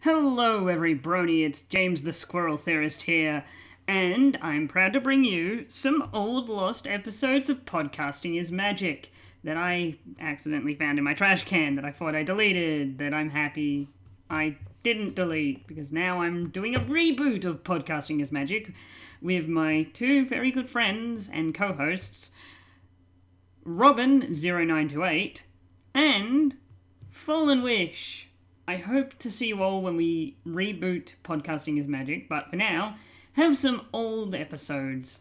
Hello, every brony, it's James the Squirrel Theorist here, and I'm proud to bring you some old lost episodes of Podcasting is Magic that I accidentally found in my trash can that I thought I deleted, that I'm happy I didn't delete, because now I'm doing a reboot of Podcasting is Magic with my two very good friends and co-hosts, Robin0928 and Fallen Wish. I hope to see you all when we reboot Podcasting is Magic, but for now, have some old episodes.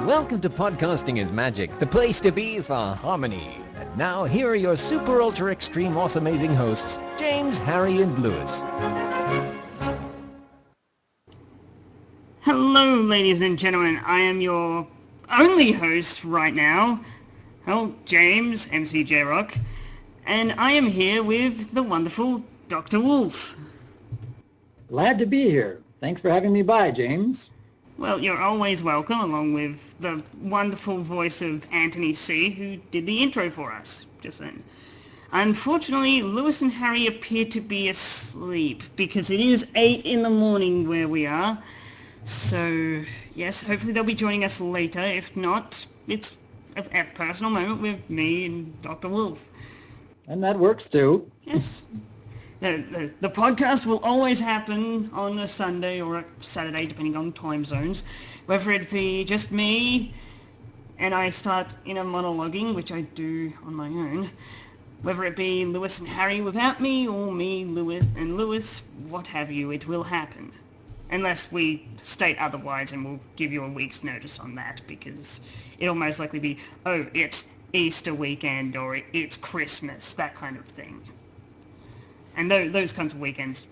Welcome to Podcasting is Magic, the place to be for harmony. And now, here are your super ultra extreme awesome amazing hosts, James, Harry, and Lewis. Hello, ladies and gentlemen, I am your only host right now, James, MC J-Rock, and I am here with the wonderful Dr. Wolf. Glad to be here. Thanks for having me by, James. Well, you're always welcome, along with the wonderful voice of Anthony C., who did the intro for us just then. Unfortunately, Lewis and Harry appear to be asleep, because it is 8 in the morning where we are. So, yes, hopefully they'll be joining us later. If not, it's a personal moment with me and Dr. Wolf. And that works too. Yes. The podcast will always happen on a Sunday or a Saturday, depending on time zones. Whether it be just me and I start inner monologuing, which I do on my own. Whether it be Lewis and Harry without me, or me, Lewis, and Lewis, what have you, it will happen. Unless we state otherwise, and we'll give you a week's notice on that, because it'll most likely be, oh, it's Easter weekend, or it's Christmas, that kind of thing. And those kinds of weekends,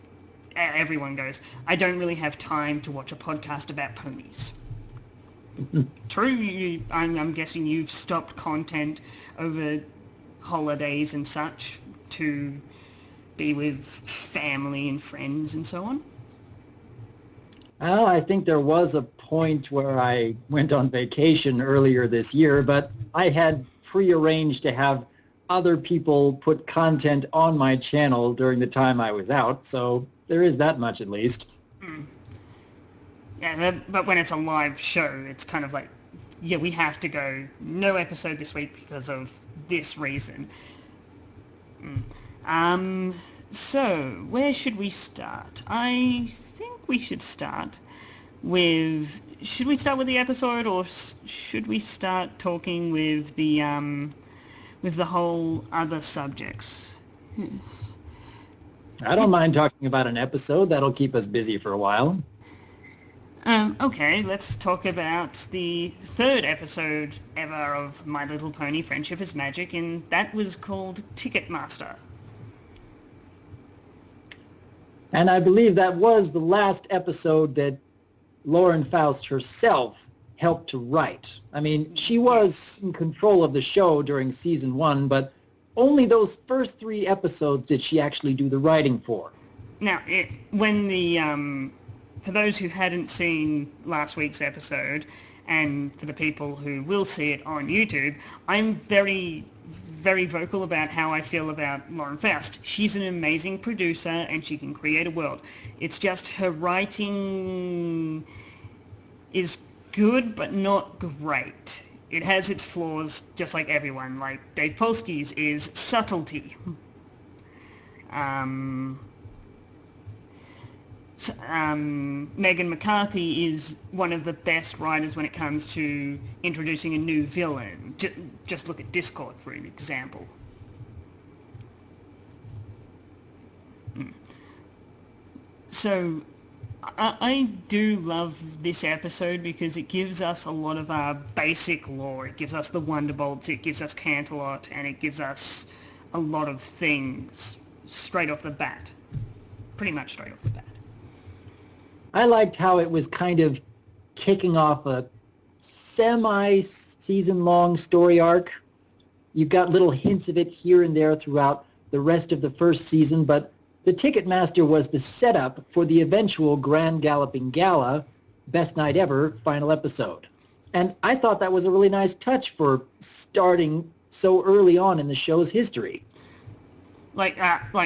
everyone goes, I don't really have time to watch a podcast about ponies. True, I'm guessing you've stopped content over holidays and such to be with family and friends and so on? Well, I think there was a point where I went on vacation earlier this year, but I had prearranged to have other people put content on my channel during the time I was out, so there is that much at least. Yeah, but when it's a live show, it's kind of like, yeah, we have to go, no episode this week because of this reason. So, where should we start? I think we should start with... Should we start with the episode, or should we start talking with the whole other subjects? Yes. I don't mind talking about an episode. That'll keep us busy for a while. Okay, let's talk about the third episode ever of My Little Pony Friendship is Magic, and that was called Ticketmaster. And I believe that was the last episode that Lauren Faust herself helped to write. I mean, she was in control of the show during season 1, but only those first 3 episodes did she actually do the writing for. Now, for those who hadn't seen last week's episode, and for the people who will see it on YouTube, I'm very, very vocal about how I feel about Lauren Faust. She's an amazing producer, and she can create a world. It's just her writing is good, but not great. It has its flaws, just like everyone. Like Dave Polsky's is subtlety. Megan McCarthy is one of the best writers when it comes to introducing a new villain. Just look at Discord for an example. So I do love this episode because it gives us a lot of our basic lore. It gives us the Wonderbolts, it gives us Canterlot, and it gives us a lot of things straight off the bat. Pretty much straight off the bat. I liked how it was kind of kicking off a semi-season-long story arc. You've got little hints of it here and there throughout the rest of the first season, but the Ticketmaster was the setup for the eventual Grand Galloping Gala, Best Night Ever, final episode. And I thought that was a really nice touch for starting so early on in the show's history. Like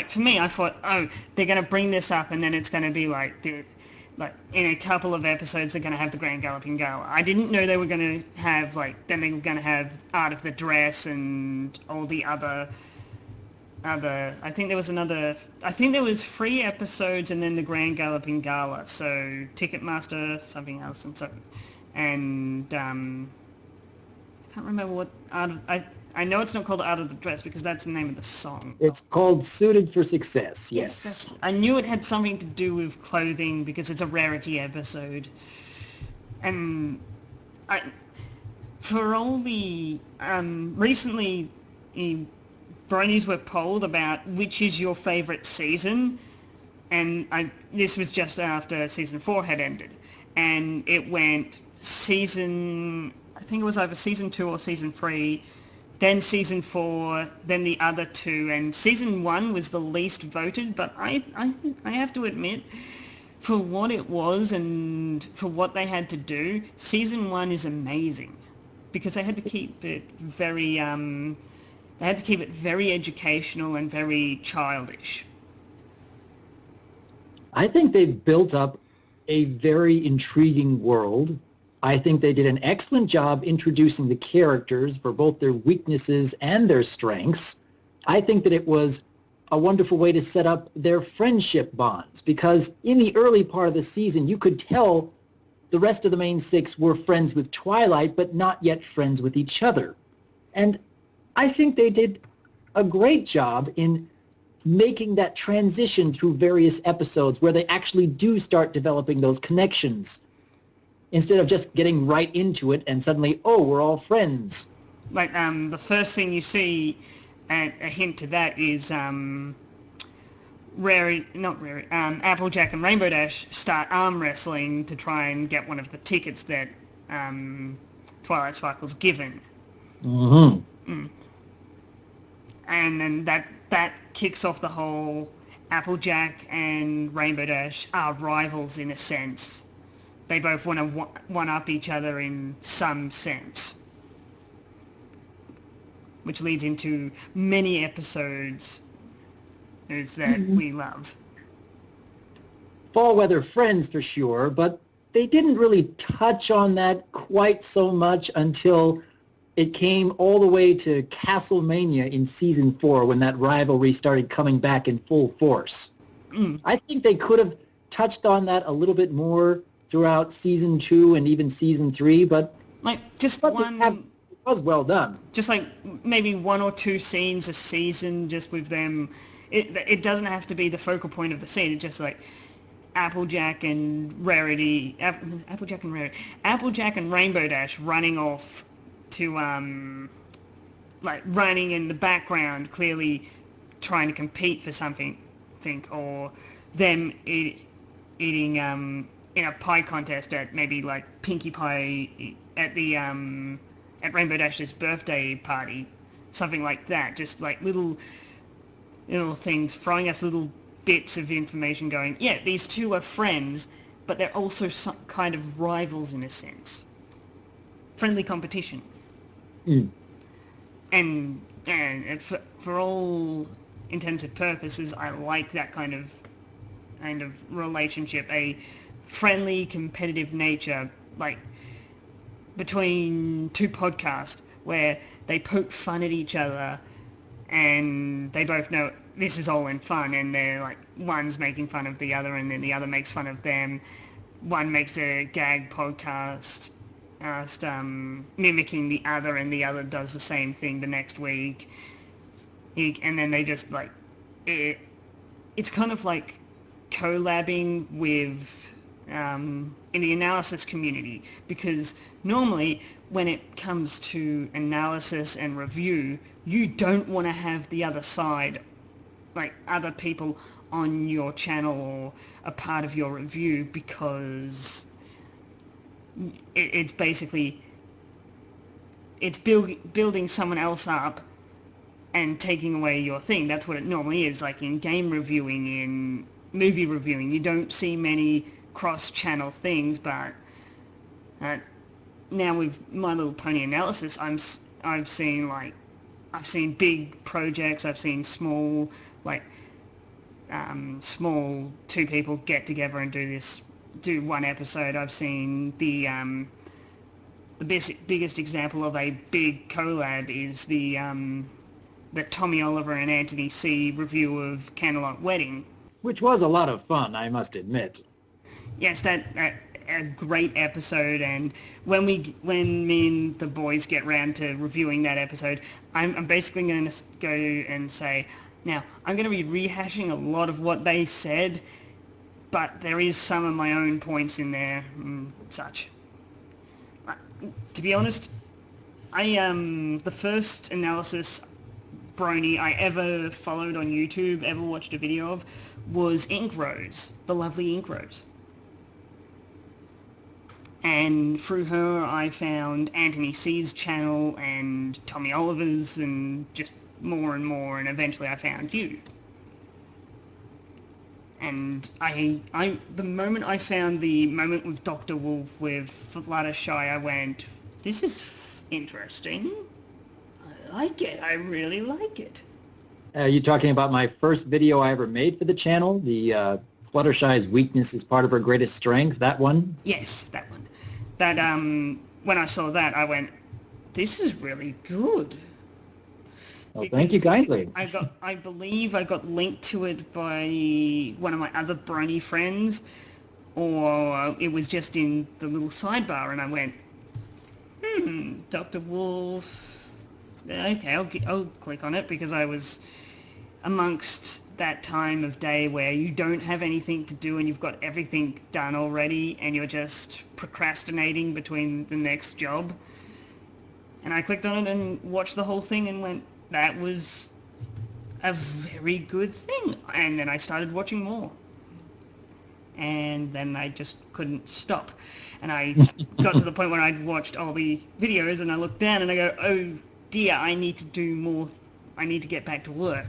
for me, I thought, oh, they're going to bring this up and then it's going to be like in a couple of episodes they're going to have the Grand Galloping Gala. I didn't know they were going to have then they were going to have Art of the Dress and all the other I think there was 3 episodes and then the Grand Galloping Gala. So Ticketmaster, something else, and I can't remember what I know it's not called Art of the Dress because that's the name of the song. It's called Suited for Success, yes. I knew it had something to do with clothing because it's a rarity episode. And for all the... recently, Bronies were polled about which is your favourite season, and this was just after season 4 had ended. And it went I think it was either season 2 or season 3, then season 4, then the other 2, and season 1 was the least voted, but I have to admit, for what it was and for what they had to do, season 1 is amazing, because they had to keep it very, very educational and very childish. I think they built up a very intriguing world. I think they did an excellent job introducing the characters for both their weaknesses and their strengths. I think that it was a wonderful way to set up their friendship bonds, because in the early part of the season, you could tell the rest of the main 6 were friends with Twilight, but not yet friends with each other. And I think they did a great job in making that transition through various episodes where they actually do start developing those connections, instead of just getting right into it and suddenly, oh, we're all friends. Like, the first thing you see, a hint to that is Applejack and Rainbow Dash start arm wrestling to try and get one of the tickets that Twilight Sparkle's given. Mm-hmm. Mm. And then that kicks off the whole Applejack and Rainbow Dash are rivals in a sense. They both want to one-up each other in some sense. Which leads into many episodes that we love. Fall weather friends for sure, but they didn't really touch on that quite so much until it came all the way to Castle Mania in season 4 when that rivalry started coming back in full force. I think they could have touched on that a little bit more throughout season 2 and even season 3, but it was well done. Just like maybe 1 or 2 scenes a season just with them. It doesn't have to be the focal point of the scene. It's just like Applejack and Rarity, Applejack and Rainbow Dash running off to like running in the background, clearly trying to compete for something, or them eating in a pie contest at maybe like Pinkie Pie at the at Rainbow Dash's birthday party, something like that. Just like little things, throwing us little bits of information, going, yeah, these two are friends, but they're also some kind of rivals in a sense. Friendly competition. Mm. And for all intents and purposes, I like that kind of relationship, a friendly, competitive nature, like between two podcasts where they poke fun at each other and they both know this is all in fun, and they're like, one's making fun of the other and then the other makes fun of them. One makes a gag podcast mimicking the other, and the other does the same thing the next week. And then they just like it's kind of like collabing with in the analysis community, because normally when it comes to analysis and review, you don't want to have the other side, like other people on your channel or a part of your review, because it's basically building someone else up and taking away your thing. That's what it normally is. Like in game reviewing, in movie reviewing, you don't see many cross-channel things, but now with My Little Pony analysis, I've seen big projects, I've seen small, like small two people get together and do one episode. I've seen the biggest example of a big collab is the Tommy Oliver and Anthony C review of Candlelight Wedding. Which was a lot of fun, I must admit. Yes, that a great episode, and when me and the boys get round to reviewing that episode, I'm basically going to go and say, now, I'm going to be rehashing a lot of what they said, but there is some of my own points in there, such. To be honest, the first analysis brony I ever followed on YouTube, ever watched a video of, was Ink Rose, the lovely Ink Rose. And through her, I found Anthony C's channel and Tommy Oliver's, and just more and more, and eventually I found you. And the moment I found the moment with Dr. Wolf with Fluttershy, I went, this is interesting. I like it. I really like it. Are you talking about my first video I ever made for the channel? The Fluttershy's weakness is part of her greatest strength, that one? Yes, that one. That, when I saw that, I went, this is really good. Well, thank you kindly. I believe I got linked to it by one of my other brony friends, or it was just in the little sidebar, and I went, Dr. Wolf, okay, I'll click on it, because I was amongst that time of day where you don't have anything to do and you've got everything done already and you're just procrastinating between the next job. And I clicked on it and watched the whole thing and went, that was a very good thing. And then I started watching more. And then I just couldn't stop. And I got to the point where I'd watched all the videos and I looked down and I go, oh dear, I need to do more. I need to get back to work.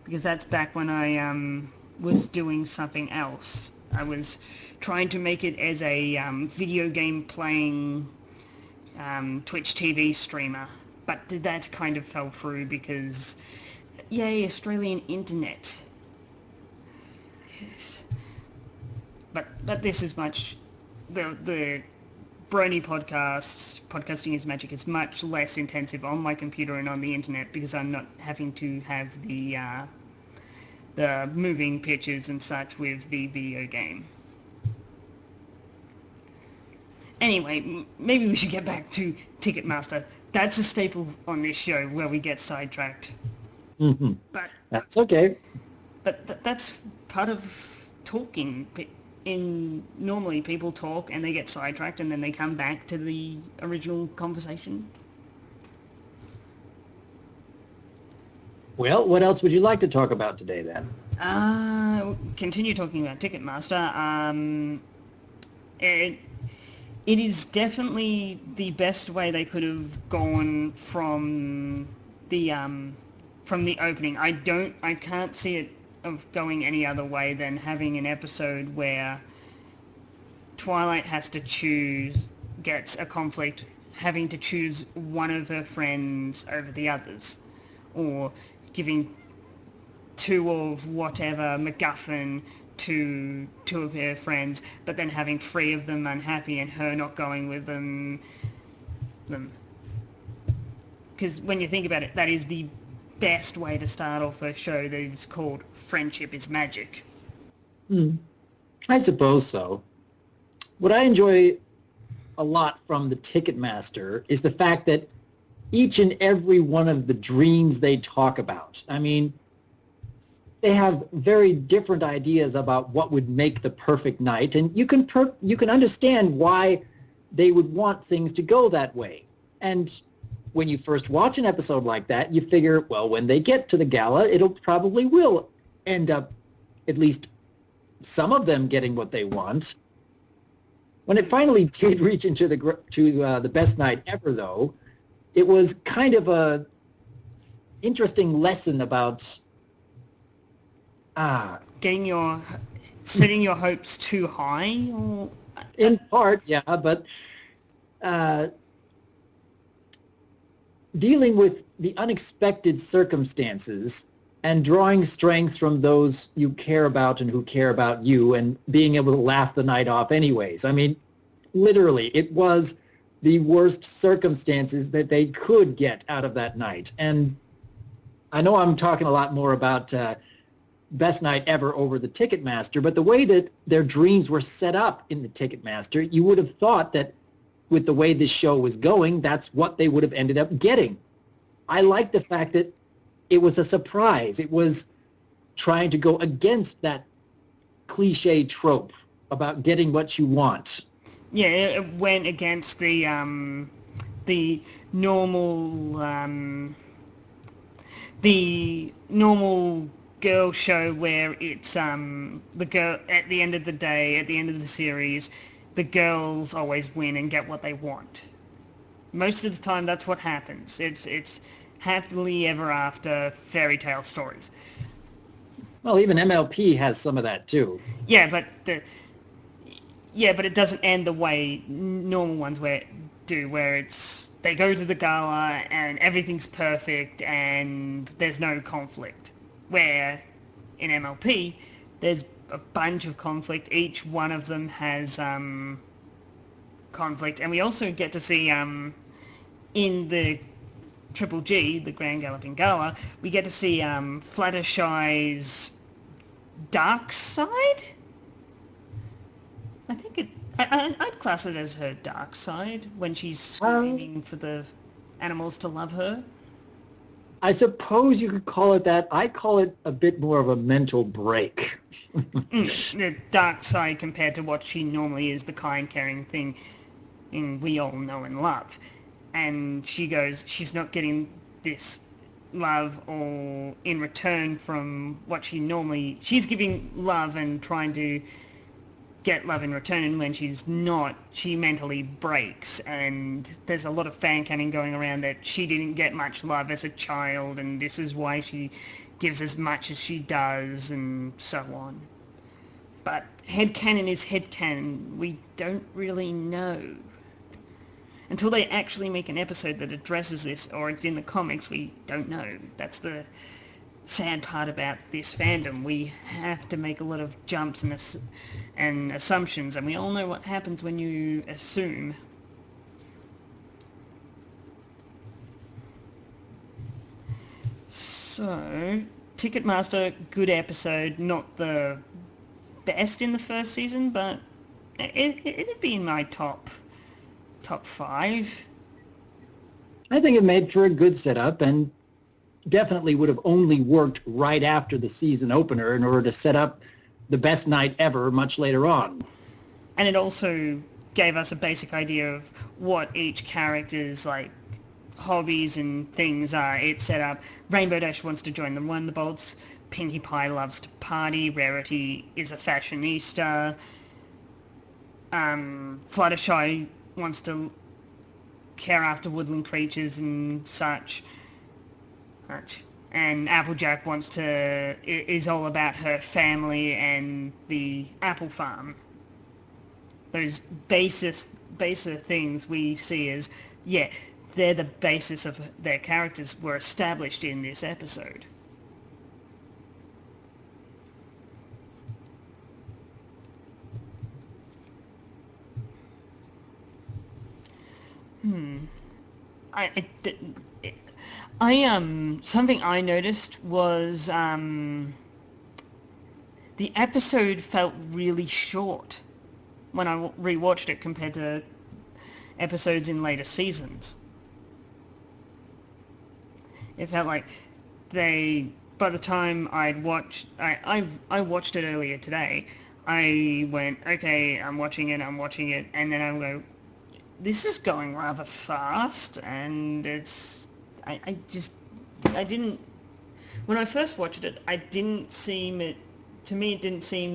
Because that's back when I was doing something else. I was trying to make it as a video game playing Twitch TV streamer, but that kind of fell through because, yay, Australian internet. Yes. But this is much, the Brony podcasting is magic, is much less intensive on my computer and on the internet, because I'm not having to have the moving pictures and such with the video game. Anyway, maybe we should get back to Ticketmaster. That's a staple on this show where we get sidetracked. Mm-hmm. But that's okay. But that's part of talking. normally people talk and they get sidetracked and then they come back to the original conversation. Well, what else would you like to talk about today then? Continue talking about Ticketmaster. It is definitely the best way they could have gone from the opening. I can't see it of going any other way than having an episode where Twilight gets a conflict, having to choose one of her friends over the others, or giving two of whatever MacGuffin to two of her friends, but then having three of them unhappy and her not going with them. Because when you think about it, that is the best way to start off a show that is called Friendship is Magic. I suppose so. What I enjoy a lot from the Ticketmaster is the fact that each and every one of the dreams they talk about, I mean, they have very different ideas about what would make the perfect night, and you can understand why they would want things to go that way. And when you first watch an episode like that, you figure, well, when they get to the gala, it'll probably will end up at least some of them getting what they want. When it finally did reach into the best night ever, though, it was kind of a interesting lesson about Setting your hopes too high, or in part, yeah, but dealing with the unexpected circumstances and drawing strength from those you care about and who care about you, and being able to laugh the night off anyways. I mean, literally, it was the worst circumstances that they could get out of that night. And I know I'm talking a lot more about best night ever over the Ticketmaster, but the way that their dreams were set up in the Ticketmaster, you would have thought that with the way this show was going, that's what they would have ended up getting. I like the fact that it was a surprise. It was trying to go against that cliche trope about getting what you want. yeah, it went against the normal girl show where it's the girl at the end of the day, at the end of the series, the girls always win and get what they want. Most of the time, that's what happens. It's happily ever after fairy tale stories. Well, even MLP has some of that too. Yeah, but it doesn't end the way normal ones where it's they go to the gala and everything's perfect and there's no conflict. Where in MLP, there's a bunch of conflict. Each one of them has conflict, and we also get to see in the Triple G, the Grand Galloping Gala, we get to see Fluttershy's dark side. I think I'd class it as her dark side when she's screaming for the animals to love her. I suppose you could call it that. I call it a bit more of a mental break. The dark side compared to what she normally is, the kind, caring thing we all know and love. And she's not getting this love or in return from what she's giving love and trying to get love in return, and when she's not, she mentally breaks. And there's a lot of fan canon going around that she didn't get much love as a child and this is why she gives as much as she does, and so on. But headcanon is headcanon. We don't really know. Until they actually make an episode that addresses this, or it's in the comics, we don't know. That's the sad part about this fandom. We have to make a lot of jumps and assumptions, and we all know what happens when you assume. So, Ticketmaster, good episode, not the best in the first season, but it'd be in my top 5. I think it made for a good setup, and definitely would have only worked right after the season opener in order to set up the best night ever much later on. And it also gave us a basic idea of what each character's like hobbies and things are. It set up Rainbow Dash wants to join the Wonderbolts, Pinkie Pie loves to party, Rarity is a fashionista, Fluttershy wants to care after woodland creatures and such. And Applejack is all about her family and the apple farm. Those basis things we see as, yeah, they're the basis of their characters were established in this episode. Something I noticed was the episode felt really short when I rewatched it compared to episodes in later seasons. It felt like by the time I watched it earlier today, I went, okay, I'm watching it, and then I go, this is going rather fast, and I didn't, when I first watched it, it didn't seem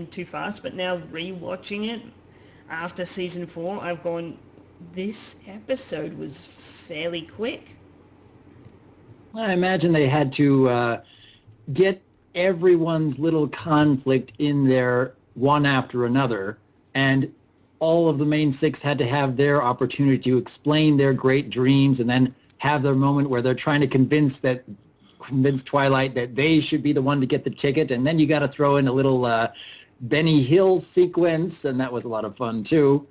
too fast, but now rewatching it after season 4, I've gone, this episode was fairly quick. I imagine they had to get everyone's little conflict in there one after another, and all of the main 6 had to have their opportunity to explain their great dreams and then have their moment where they're trying to convince Twilight that they should be the one to get the ticket, and then you got to throw in a little Benny Hill sequence, and that was a lot of fun too.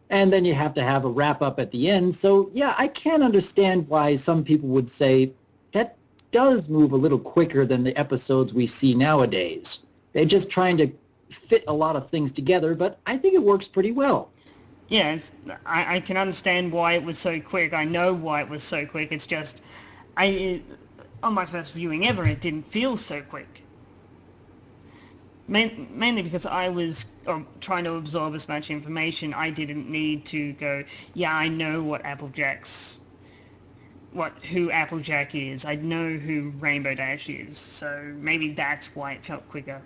And then you have to have a wrap-up at the end. So, yeah, I can understand why some people would say that does move a little quicker than the episodes we see nowadays. They're just trying to fit a lot of things together, but I think it works pretty well. Yeah, I can understand why it was so quick. I know why it was so quick. It's just, on my first viewing ever, it didn't feel so quick. Mainly because I was trying to absorb as much information. I didn't need to go, yeah, I know who Applejack is. I know who Rainbow Dash is. So maybe that's why it felt quicker.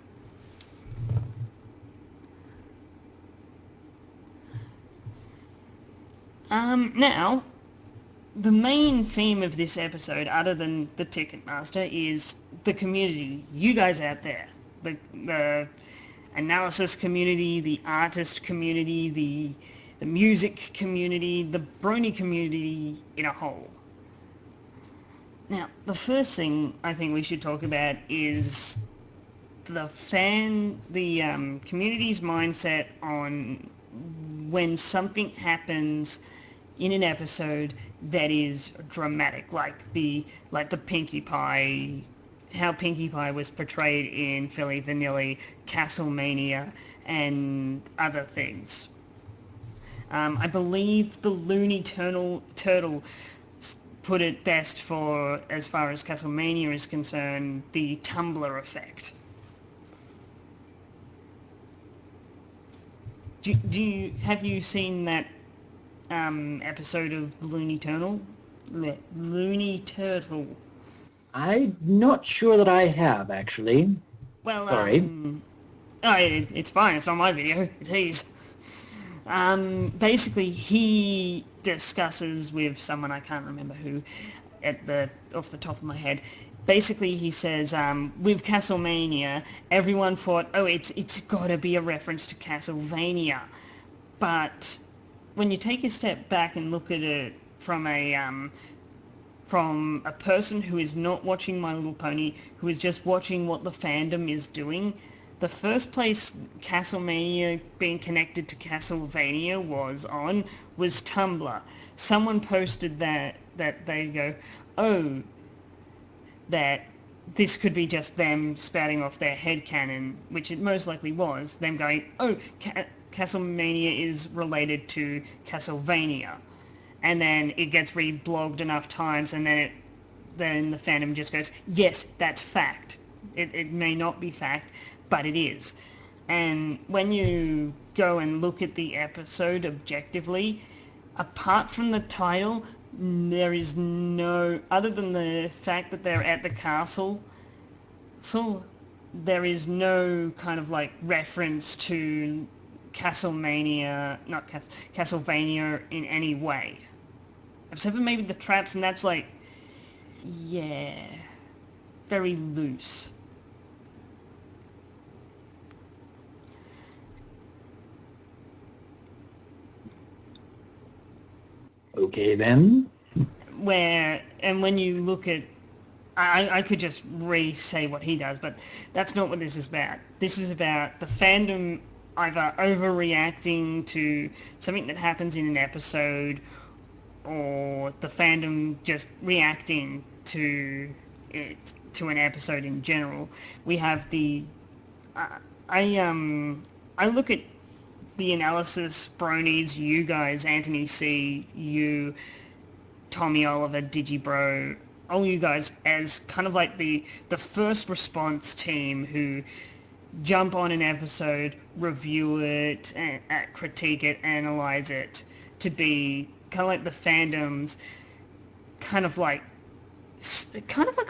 Now, the main theme of this episode, other than the Ticketmaster, is the community. You guys out there. The analysis community, the artist community, the music community, the brony community in a whole. Now, the first thing I think we should talk about is the community's mindset on when something happens in an episode that is dramatic, like the Pinkie Pie, how Pinkie Pie was portrayed in Philly Vanilli, Mania, and other things. I believe the Looney Turtle put it best for, as far as Mania is concerned, the Tumblr effect. Have you seen that episode of Looney Turtle? Looney Turtle. I'm not sure that I have, actually. Well, Sorry. It's fine. It's not my video. It's his. Basically, he discusses with someone, I can't remember who, off the top of my head. Basically, he says, with Mania, everyone thought, oh, it's got to be a reference to Castlevania. But when you take a step back and look at it from a person who is not watching My Little Pony, who is just watching what the fandom is doing, the first place Mania being connected to Castlevania was Tumblr. Someone posted that they go, oh, that this could be just them spouting off their headcanon, which it most likely was, them going, oh, Castlevania is related to Castlevania. And then it gets reblogged enough times, and then the fandom just goes, yes, that's fact. It may not be fact, but it is. And when you go and look at the episode objectively, apart from the title, there is no, other than the fact that they're at the castle, so there is no kind of like reference to Castlevania in any way. Except for maybe the traps, and that's like, yeah, very loose. Okay, then. And when you look at, I could just re-say what he does, but that's not what this is about. This is about the fandom either overreacting to something that happens in an episode, or the fandom just reacting to it, to an episode in general. We have the I look at the analysis bronies, you guys, Anthony C, you, Tommy Oliver, Digibro, all you guys, as kind of like the first response team who jump on an episode, review it, critique it, analyze it, to be kind of like the fandom's kind of like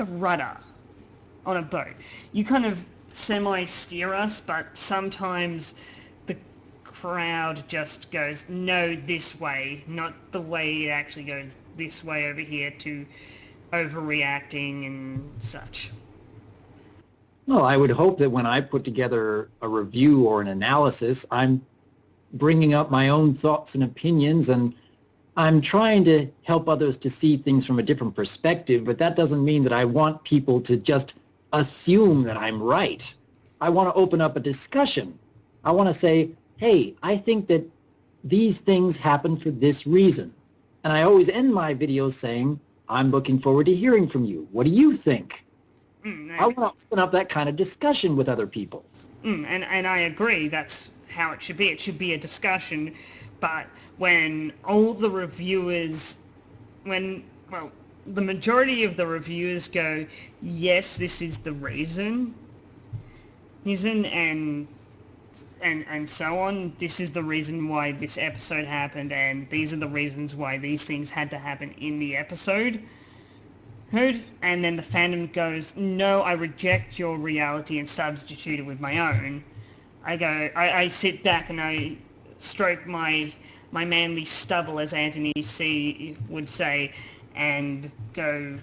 a rudder on a boat. You kind of semi-steer us, but sometimes the crowd just goes, no, this way, not the way it actually goes, this way over here, to overreacting and such. Well, I would hope that when I put together a review or an analysis, I'm bringing up my own thoughts and opinions, and I'm trying to help others to see things from a different perspective, but that doesn't mean that I want people to just assume that I'm right. I want to open up a discussion. I want to say, hey, I think that these things happen for this reason. And I always end my videos saying, I'm looking forward to hearing from you. What do you think? I want to open up that kind of discussion with other people. And I agree, that's how it should be. It should be a discussion, but when all the reviewers, well, the majority of the reviewers go, yes, this is the reason, and so on, this is the reason why this episode happened, and these are the reasons why these things had to happen in the episode. And then the fandom goes, no, I reject your reality and substitute it with my own. I sit back and I stroke my manly stubble, as Anthony C would say, and go,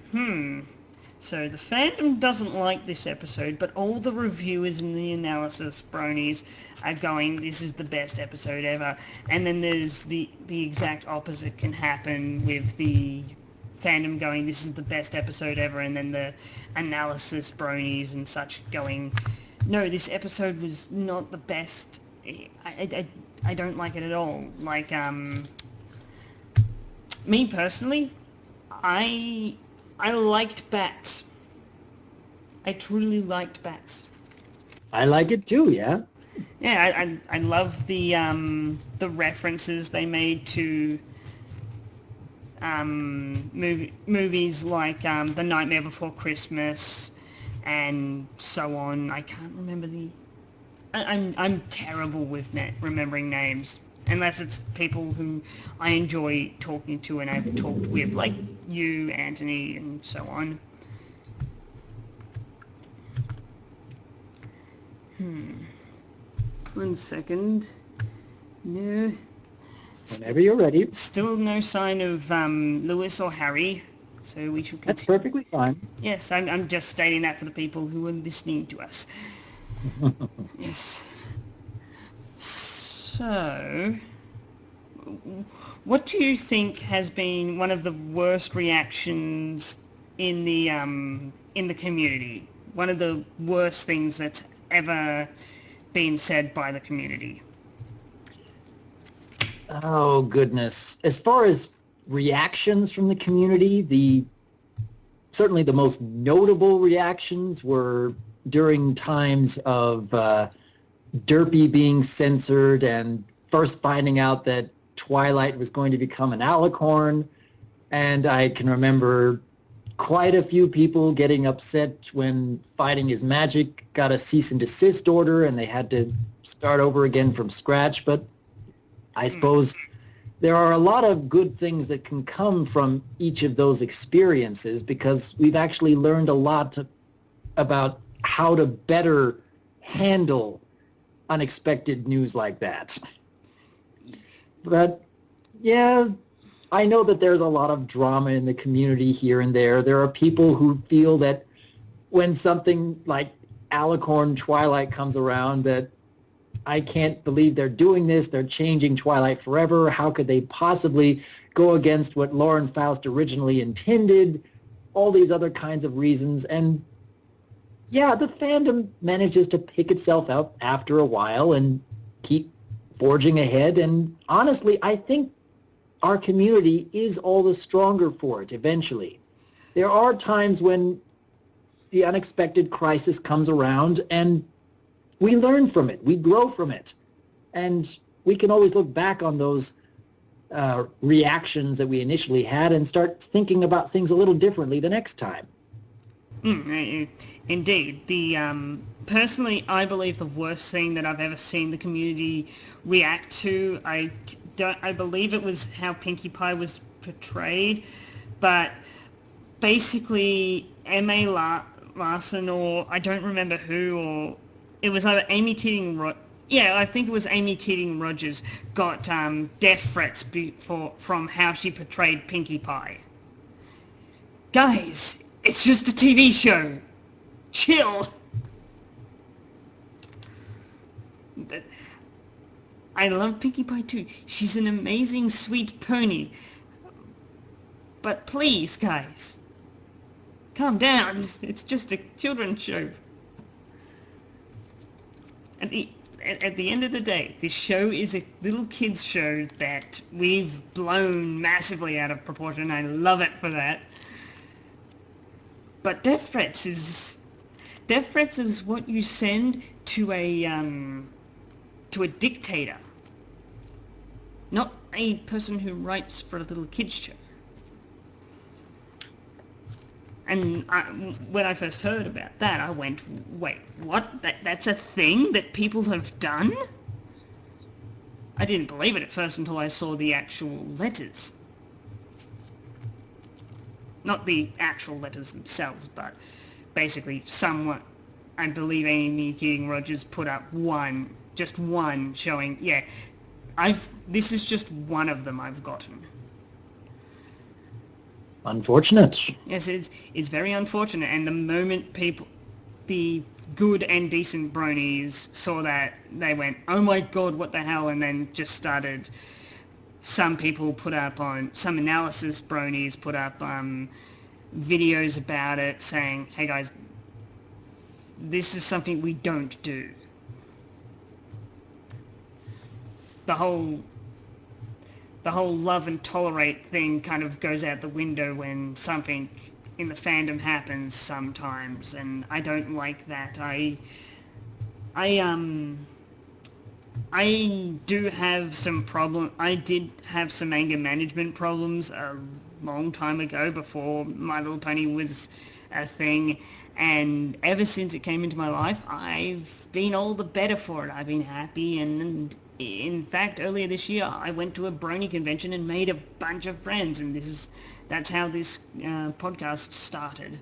so the fandom doesn't like this episode, but all the reviewers and the analysis bronies are going, this is the best episode ever. And then there's the exact opposite can happen with the fandom going, this is the best episode ever, and then the analysis bronies and such going, no, this episode was not the best. I don't like it at all. Like, me personally, I liked Bats. I truly liked Bats. I like it too, yeah. Yeah, I love the references they made to movies like The Nightmare Before Christmas and so on. I can't remember I'm terrible with remembering names, unless it's people who I enjoy talking to and I've talked with, like you, Anthony, and so on. One second. No. Whenever you're ready. Still no sign of Lewis or Harry, so we should continue. That's perfectly fine. Yes, I'm just stating that for the people who are listening to us. Yes. So, what do you think has been one of the worst reactions in the community? One of the worst things that's ever been said by the community? Oh, goodness. As far as reactions from the community, certainly the most notable reactions were during times of Derpy being censored and first finding out that Twilight was going to become an alicorn. And I can remember quite a few people getting upset when Fighting is Magic got a cease and desist order and they had to start over again from scratch. But I suppose there are a lot of good things that can come from each of those experiences because we've actually learned a lot about how to better handle unexpected news like that. But yeah, I know that there's a lot of drama in the community here and there. There are people who feel that when something like Alicorn Twilight comes around that I can't believe they're doing this. They're changing Twilight forever. How could they possibly go against what Lauren Faust originally intended? All these other kinds of reasons. And yeah, the fandom manages to pick itself up after a while and keep forging ahead. And honestly, I think our community is all the stronger for it eventually. There are times when the unexpected crisis comes around and we learn from it, we grow from it, and we can always look back on those reactions that we initially had and start thinking about things a little differently the next time. Indeed. Personally, I believe the worst thing that I've ever seen the community react to, I believe it was how Pinkie Pie was portrayed, but basically M.A. Larson, or I don't remember who, or it was either Amy Keating, I think it was Amy Keating Rogers, got death threats from how she portrayed Pinkie Pie. Guys, it's just a TV show. Chill. I love Pinkie Pie too. She's an amazing, sweet pony. But please, guys, calm down. It's just a children's show. At the end of the day, this show is a little kids show that we've blown massively out of proportion. I love it for that. But death threats is what you send to a dictator, not a person who writes for a little kids show. And when I first heard about that, I went, wait, what? That's a thing that people have done? I didn't believe it at first until I saw the actual letters. Not the actual letters themselves, but basically someone, I believe Amy Keating Rogers put up just one, showing, this is just one of them I've gotten. Unfortunate. Yes, it's very unfortunate, and the moment the good and decent bronies saw that, they went, oh my god, what the hell, and then just started, some analysis bronies put up videos about it saying, hey guys, this is something we don't do. The whole love and tolerate thing kind of goes out the window when something in the fandom happens sometimes, and I don't like that. I do have I did have some anger management problems a long time ago, before My Little Pony was a thing, and ever since it came into my life, I've been all the better for it. I've been happy, and in fact, earlier this year, I went to a brony convention and made a bunch of friends, and that's how this podcast started.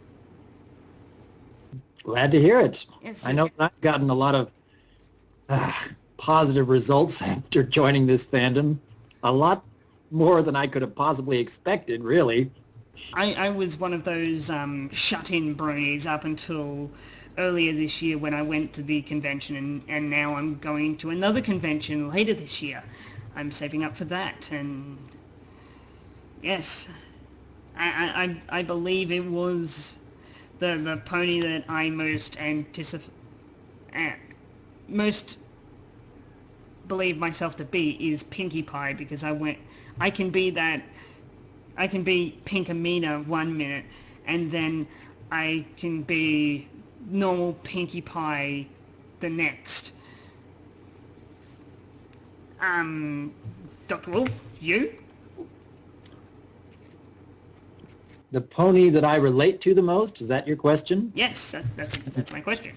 Glad to hear it. Yes, I know that I've gotten a lot of positive results after joining this fandom. A lot more than I could have possibly expected, really. I was one of those shut-in bronies up until earlier this year when I went to the convention, and now I'm going to another convention later this year. I'm saving up for that, and yes, I believe it was the pony that I most believe myself to be is Pinkie Pie, because I can be Pink Amina 1 minute, and then I can be normal Pinkie Pie the next. Dr. Wolf, you? The pony that I relate to the most? Is that your question? Yes, that's my question.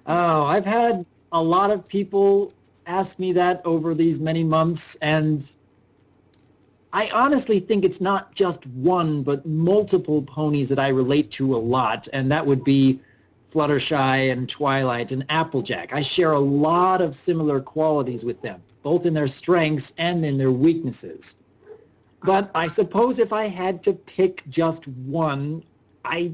Oh, I've had a lot of people ask me that over these many months, and I honestly think it's not just one, but multiple ponies that I relate to a lot, and that would be Fluttershy and Twilight and Applejack. I share a lot of similar qualities with them, both in their strengths and in their weaknesses. But I suppose if I had to pick just one, I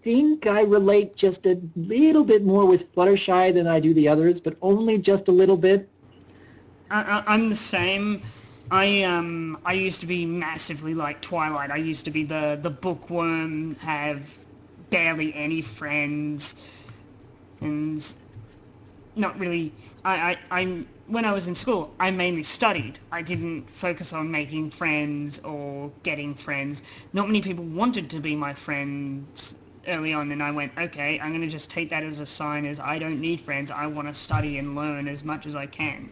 think I relate just a little bit more with Fluttershy than I do the others, but only just a little bit. I'm the same. I used to be massively like Twilight. I used to be the bookworm, have barely any friends, and not really. I'm when I was in school, I mainly studied. I didn't focus on making friends or getting friends. Not many people wanted to be my friends early on, and I went, okay, I'm going to just take that as a sign as I don't need friends. I want to study and learn as much as I can.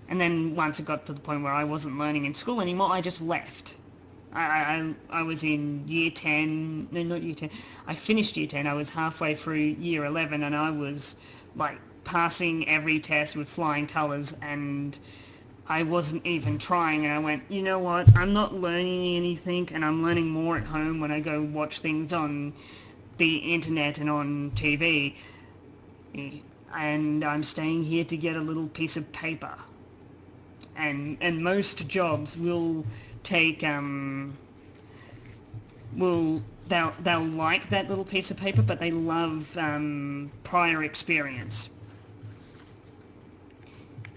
And then once it got to the point where I wasn't learning in school anymore, I just left. I was in year 10, no, not year 10. I finished year 10. I was halfway through year 11, and I was like passing every test with flying colours, and I wasn't even trying. And I went, you know what? I'm not learning anything, and I'm learning more at home when I go watch things on the internet and on TV. And I'm staying here to get a little piece of paper. And most jobs will take they'll like that little piece of paper, but they love prior experience.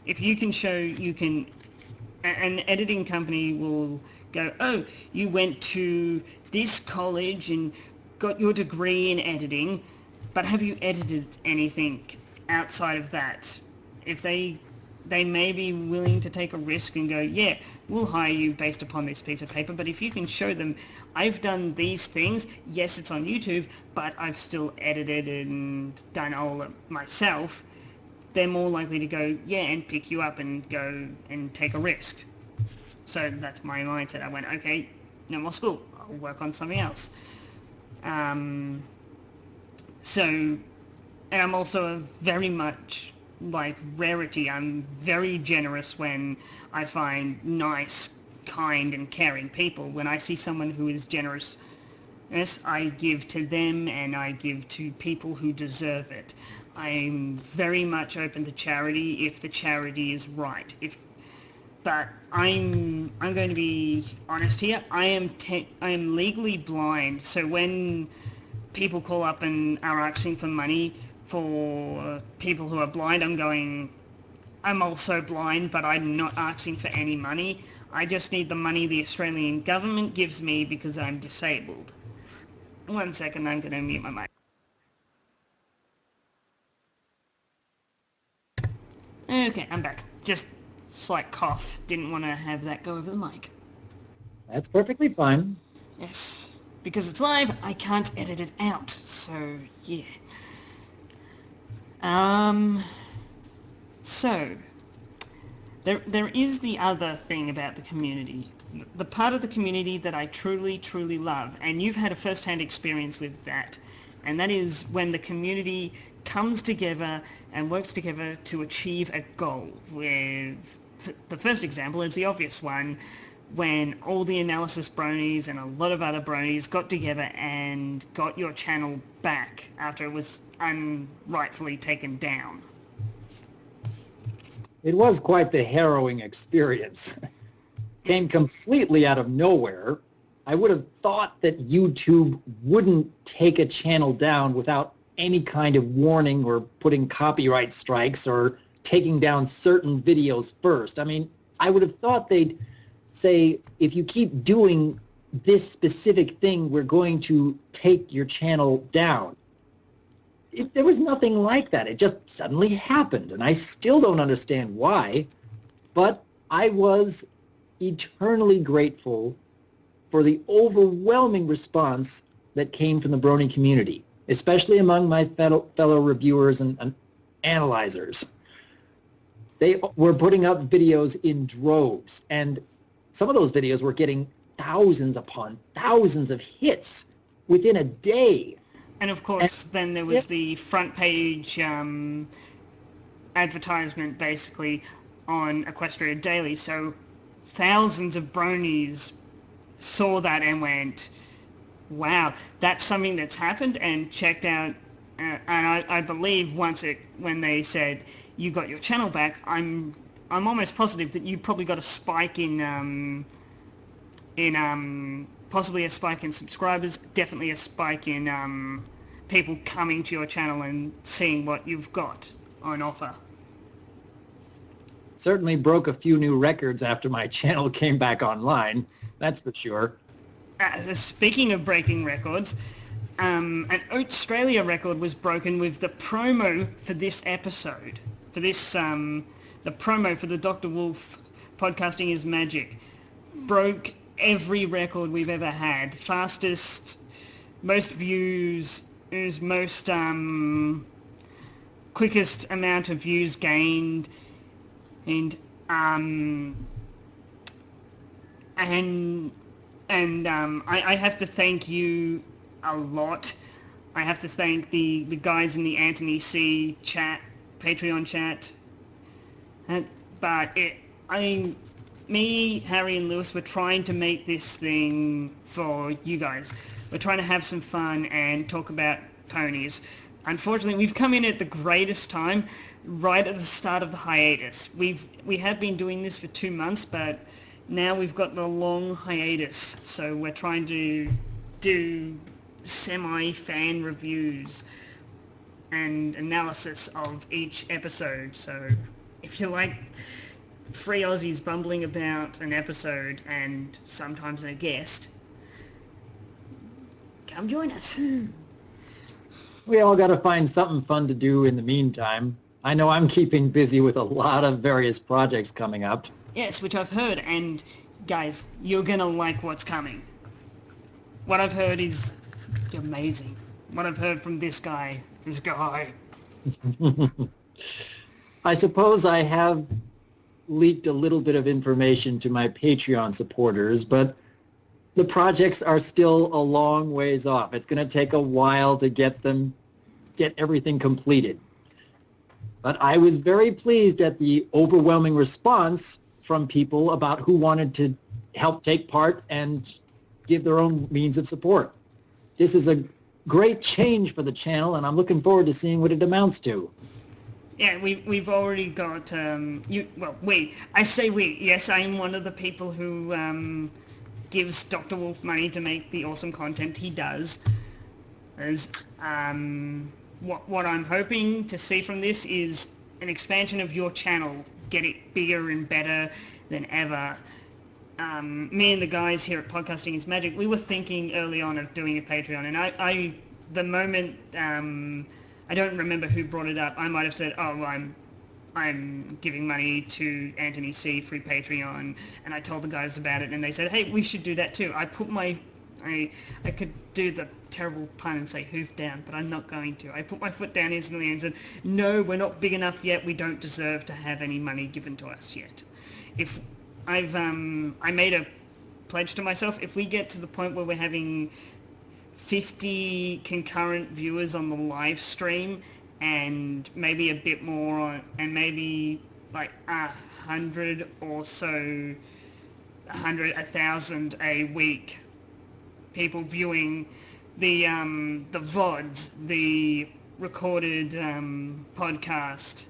If you can show you can, an editing company will go, oh, you went to this college and got your degree in editing, but have you edited anything outside of that? If they may be willing to take a risk and go, yeah, we'll hire you based upon this piece of paper, but if you can show them, I've done these things, yes, it's on YouTube, but I've still edited and done all of it myself, they're more likely to go, yeah, and pick you up and go and take a risk. So that's my mindset. I went, okay, no more school. I'll work on something else. So, and I'm also very much like Rarity. I'm very generous when I find nice, kind, and caring people. When I see someone who is generous, yes, I give to them and I give to people who deserve it. I'm very much open to charity if the charity is right. But I'm going to be honest here. I am legally blind. So when people call up and are asking for money for people who are blind, I'm also blind, but I'm not asking for any money. I just need the money the Australian government gives me because I'm disabled. 1 second, I'm going to mute my mic. Okay, I'm back. Just slight cough. Didn't want to have that go over the mic. That's perfectly fine. Yes. Because it's live, I can't edit it out. So, yeah. So, there is the other thing about the community. The part of the community that I truly, truly love, and you've had a first-hand experience with that, and that is when the community comes together and works together to achieve a goal. With the first example is the obvious one, when all the analysis bronies and a lot of other bronies got together and got your channel back after it was unrightfully taken down. It was quite the harrowing experience. Came completely out of nowhere. I would have thought that YouTube wouldn't take a channel down without any kind of warning or putting copyright strikes or taking down certain videos first. I mean, I would have thought they'd say, if you keep doing this specific thing, we're going to take your channel down. There was nothing like that. It just suddenly happened, and I still don't understand why, but I was eternally grateful for the overwhelming response that came from the Brony community, especially among my fellow reviewers and analyzers. They were putting up videos in droves, and some of those videos were getting thousands upon thousands of hits within a day. And of course, then there was the front page advertisement basically on Equestria Daily. So thousands of bronies saw that and went, wow, that's something that's happened, and checked out. And I believe when they said you got your channel back, I'm almost positive that you probably got a spike in possibly a spike in subscribers, definitely a spike in people coming to your channel and seeing what you've got on offer. Certainly broke a few new records after my channel came back online, that's for sure. Speaking of breaking records, an Australia record was broken with the promo for this episode. For this, the promo for the Dr. Wolf Podcasting is Magic broke every record we've ever had. Fastest, most views, most quickest amount of views gained, and I have to thank you a lot. I have to thank the guys in the Anthony C chat, Patreon chat. But me, Harry, and Lewis were trying to make this thing for you guys. We're trying to have some fun and talk about ponies. Unfortunately, we've come in at the greatest time, right at the start of the hiatus. We have been doing this for 2 months, but now we've got the long hiatus, so we're trying to do semi-fan reviews and analysis of each episode. So if you like three Aussies bumbling about an episode and sometimes a guest, come join us. We all got to find something fun to do in the meantime. I know I'm keeping busy with a lot of various projects coming up. Yes, which I've heard, and guys, you're gonna like what's coming. What I've heard is amazing. What I've heard from this guy. I suppose I have leaked a little bit of information to my Patreon supporters, but the projects are still a long ways off. It's going to take a while to get everything completed. But I was very pleased at the overwhelming response from people about who wanted to help take part and give their own means of support. This is a great change for the channel, and I'm looking forward to seeing what it amounts to. Yeah, we've already got I say we. Yes, I am one of the people who gives Dr. Wolf money to make the awesome content he does. As what I'm hoping to see from this is an expansion of your channel, get it bigger and better than ever. Me and the guys here at Podcasting is Magic, we were thinking early on of doing a Patreon, and the moment I don't remember who brought it up. I might have said, "Oh, well, I'm giving money to Anthony C through Patreon," and I told the guys about it, and they said, "Hey, we should do that too." I could do the terrible pun and say hoof down, but I'm not going to. I put my foot down instantly and said, "No, we're not big enough yet. We don't deserve to have any money given to us yet." If I made a pledge to myself, if we get to the point where we're having 50 concurrent viewers on the live stream and maybe a bit more and maybe like 100 or so, 1,000 a week people viewing the VODs, the recorded podcast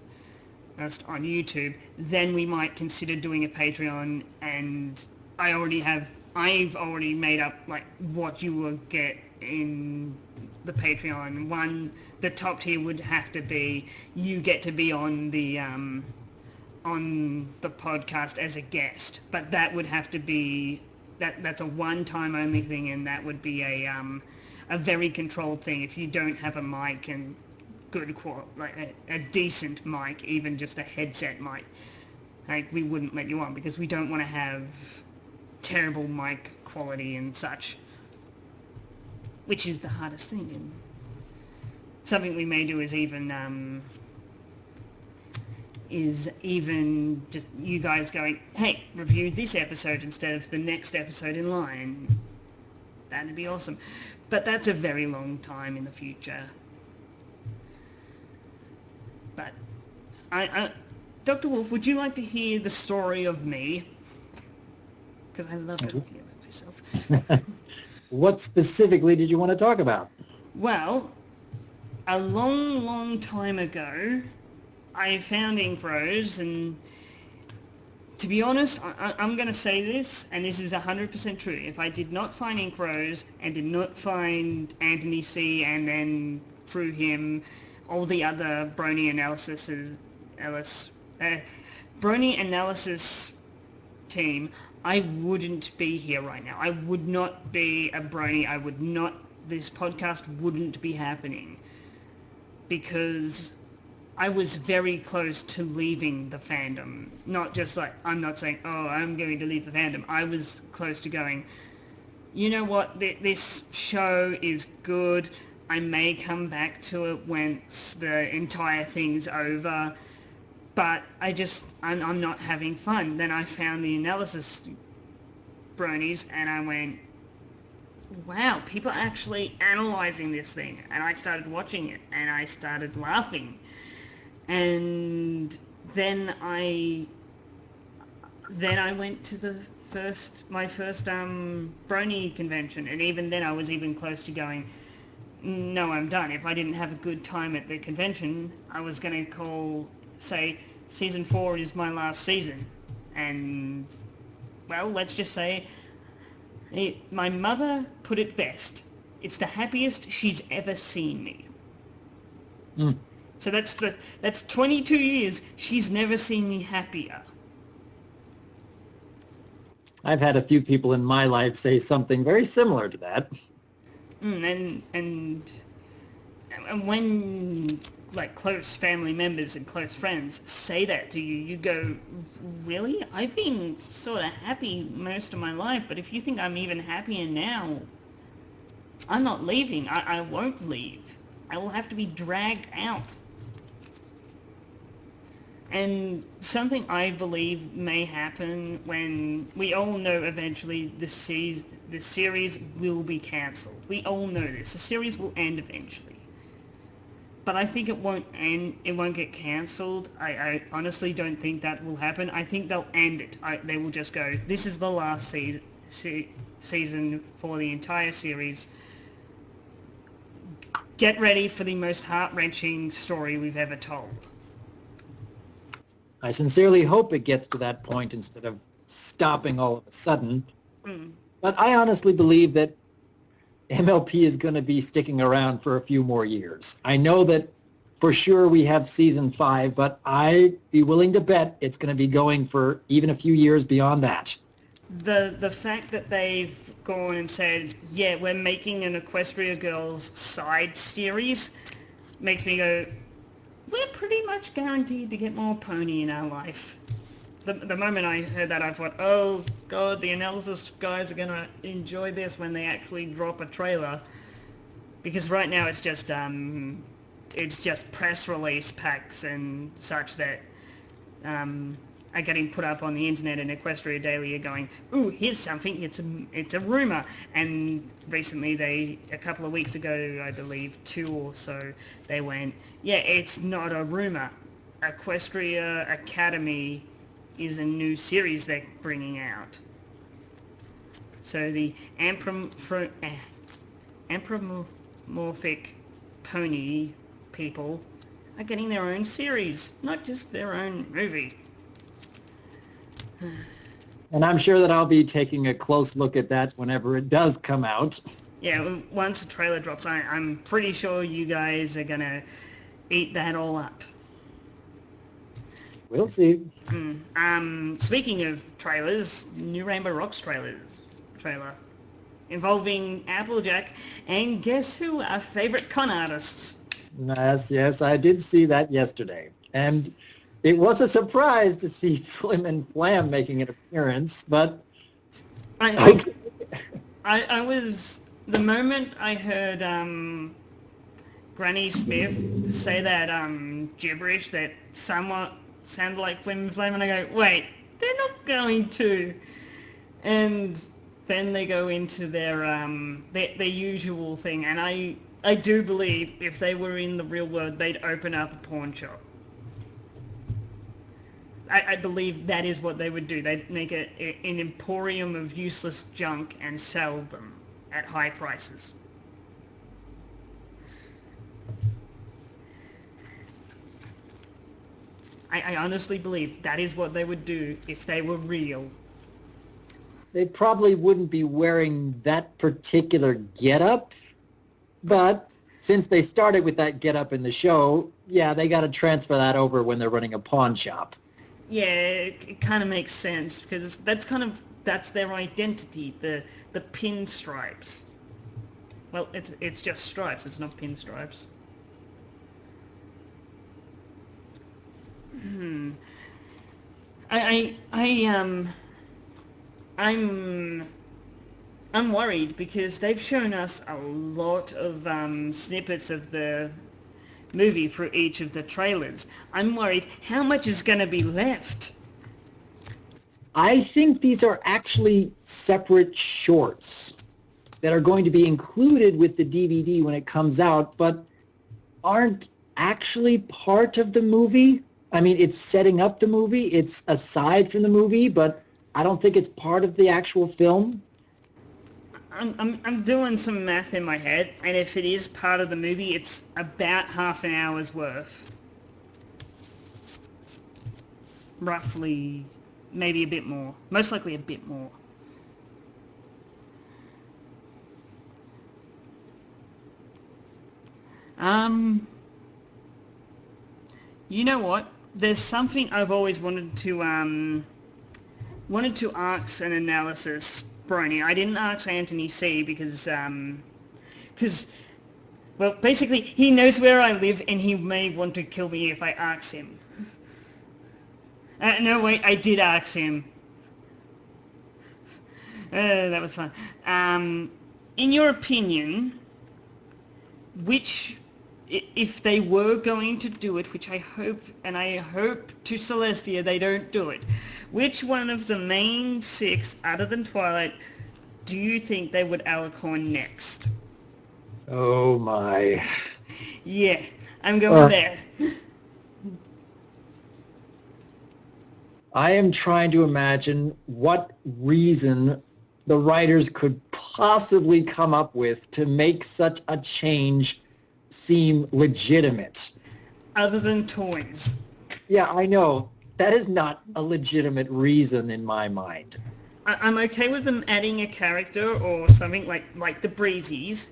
on YouTube, then we might consider doing a Patreon. And I've already made up like what you will get in the Patreon. The top tier would have to be you get to be on the podcast as a guest, but that would have to be that's a one-time only thing, and that would be a very controlled thing. If you don't have a mic and good quality, like a decent mic, even just a headset mic, like we wouldn't let you on because we don't want to have terrible mic quality and such, which is the hardest thing. And something we may do is even is even just you guys going, hey, review this episode instead of the next episode in line. That'd be awesome. But that's a very long time in the future. But Dr. Wolf, would you like to hear the story of me? Because I love talking about myself. What specifically did you want to talk about? Well, a long, long time ago, I found Inkros, and to be honest, I'm going to say this, and this is 100% true. If I did not find Inkros and did not find Anthony C, and then through him, all the other Brony analysis team, I wouldn't be here right now. I would not be a Brony. This podcast wouldn't be happening, because I was very close to leaving the fandom. Not just like, I'm not saying, oh, I'm going to leave the fandom. I was close to going, you know what, this show is good. I may come back to it once the entire thing's over, but I'm not having fun. Then I found the analysis bronies, and I went, wow, people are actually analyzing this thing. And I started watching it, and I started laughing. And then I went to my first Brony convention, and even then I was even close to going, no, I'm done. If I didn't have a good time at the convention, I was going to say, season 4 is my last season. And, well, let's just say, my mother put it best. It's the happiest she's ever seen me. Mm. So that's 22 years. She's never seen me happier. I've had a few people in my life say something very similar to that. And when like close family members and close friends say that to you, you go, really? I've been sort of happy most of my life, but if you think I'm even happier now, I'm not leaving. I won't leave. I will have to be dragged out. And something I believe may happen when we all know eventually the series will be cancelled. We all know this. The series will end eventually. But I think it won't end. It won't get cancelled. I honestly don't think that will happen. I think they'll end it. They will just go, this is the last season for the entire series. Get ready for the most heart-wrenching story we've ever told. I sincerely hope it gets to that point instead of stopping all of a sudden. Mm. But I honestly believe that MLP is going to be sticking around for a few more years. I know that for sure we have season 5, but I'd be willing to bet it's going to be going for even a few years beyond that. The fact that they've gone and said, yeah, we're making an Equestria Girls side series makes me go, we're pretty much guaranteed to get more pony in our life. The moment I heard that, I thought, oh god, the analysis guys are going to enjoy this when they actually drop a trailer. Because right now it's just press release packs and such that are getting put up on the internet, and Equestria Daily are going, ooh, here's something, it's a rumour. And recently a couple of weeks ago, I believe 2 or so, they went, yeah, it's not a rumour. Equestria Academy is a new series they're bringing out. So the anthropomorphic pony people are getting their own series, not just their own movie. And I'm sure that I'll be taking a close look at that whenever it does come out. Yeah, once the trailer drops, I'm pretty sure you guys are going to eat that all up. We'll see. Speaking of trailers, new Rainbow Rocks trailer involving Applejack and guess who? Our favorite con artists. Yes, I did see that yesterday. And it was a surprise to see Flim and Flam making an appearance, but I was, the moment I heard Granny Smith say that gibberish that somewhat sound like Flim Flam, and I go, wait, they're not going to. And then they go into their usual thing, and I do believe if they were in the real world, they'd open up a pawn shop. I believe that is what they would do. They'd make an emporium of useless junk and sell them at high prices. I honestly believe that is what they would do if they were real. They probably wouldn't be wearing that particular getup, but since they started with that getup in the show, yeah, they got to transfer that over when they're running a pawn shop. Yeah, it kind of makes sense because that's their identity, the pinstripes. Well, it's just stripes. It's not pinstripes. I I'm worried because they've shown us a lot of snippets of the movie for each of the trailers. I'm worried how much is going to be left. I think these are actually separate shorts that are going to be included with the DVD when it comes out, but aren't actually part of the movie. I mean, it's setting up the movie. It's aside from the movie, but I don't think it's part of the actual film. I'm doing some math in my head, and if it is part of the movie, it's about half an hour's worth. Roughly, maybe a bit more. Most likely a bit more. You know what? There's something I've always wanted to ask an analysis, Brony. I didn't ask Anthony C because well, basically he knows where I live and he may want to kill me if I ask him. No, wait, I did ask him. That was fun. In your opinion, if they were going to do it, which I hope to Celestia they don't do it, which one of the main six, other than Twilight, do you think they would alicorn next? Oh my. Yeah, I'm going there. I am trying to imagine what reason the writers could possibly come up with to make such a change seem legitimate. Other than toys. Yeah, I know. That is not a legitimate reason in my mind. I'm okay with them adding a character or something like the Breezies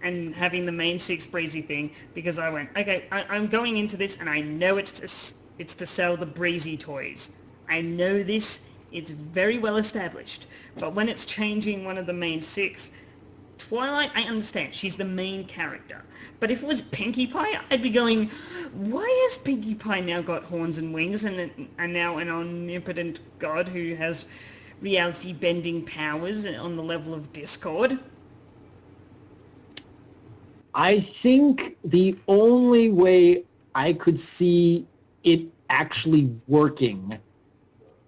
and having the main six Breezy thing, because I went, okay, I'm going into this and I know it's to sell the Breezy toys. I know this, it's very well established. But when it's changing one of the main six, Twilight, I understand, she's the main character. But if it was Pinkie Pie, I'd be going, why has Pinkie Pie now got horns and wings and now an omnipotent god who has reality-bending powers on the level of Discord? I think the only way I could see it actually working